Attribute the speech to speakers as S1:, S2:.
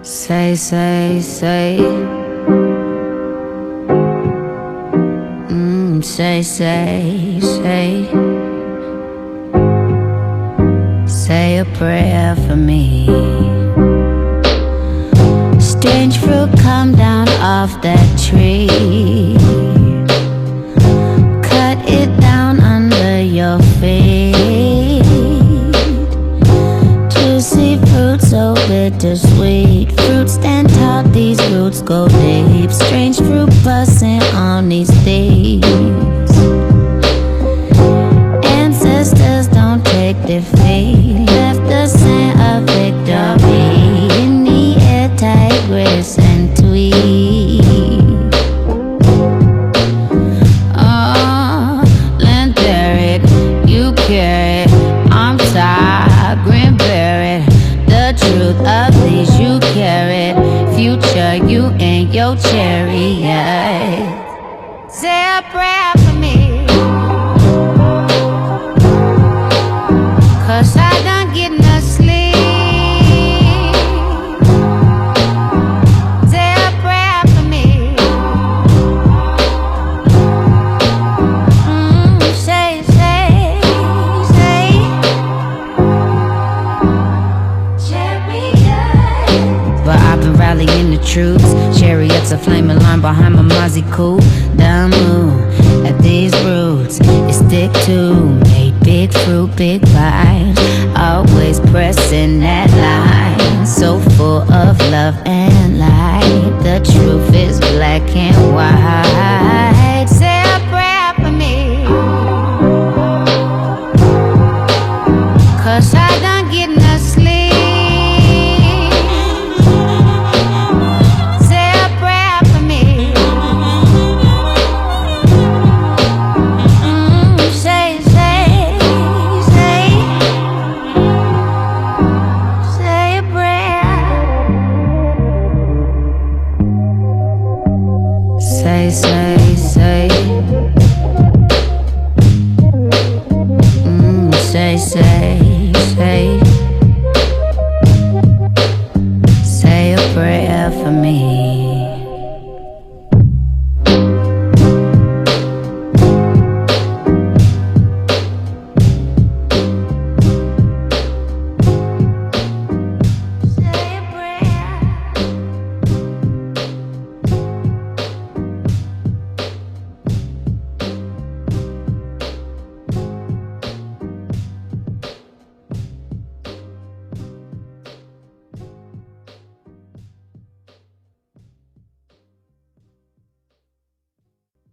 S1: Say, say, say. Say, say, say. Say a prayer for me. Strange fruit come down off that tree. Cut it down under your feet. Juicy fruit so bittersweet. Fruit stand tall, these roots go deep. Strange fruit busting on these thieves. Ancestors don't take defeat. Left the scent of victory in the air, tigress and tweed. Oh, Lentheric, you carry it. I'm tired, grin buried. The truth of these you carry. Future, you ain't your chariot. Say a prayer for me. Cause I done get no sleep. Say a prayer for me. Say, say, say. Chariot. But I've been rallying the troops. Chariots are flaming line behind my Mozzie coupe. The moon at these roots is stick to me. Big fruit, big bite. Always pressing that line. So full of love and light. The truth is black and white. Say a prayer for me. Cause I done get no sleep. Say a prayer for me. Say, say, say. Say a prayer. Say, say, say. Say, say.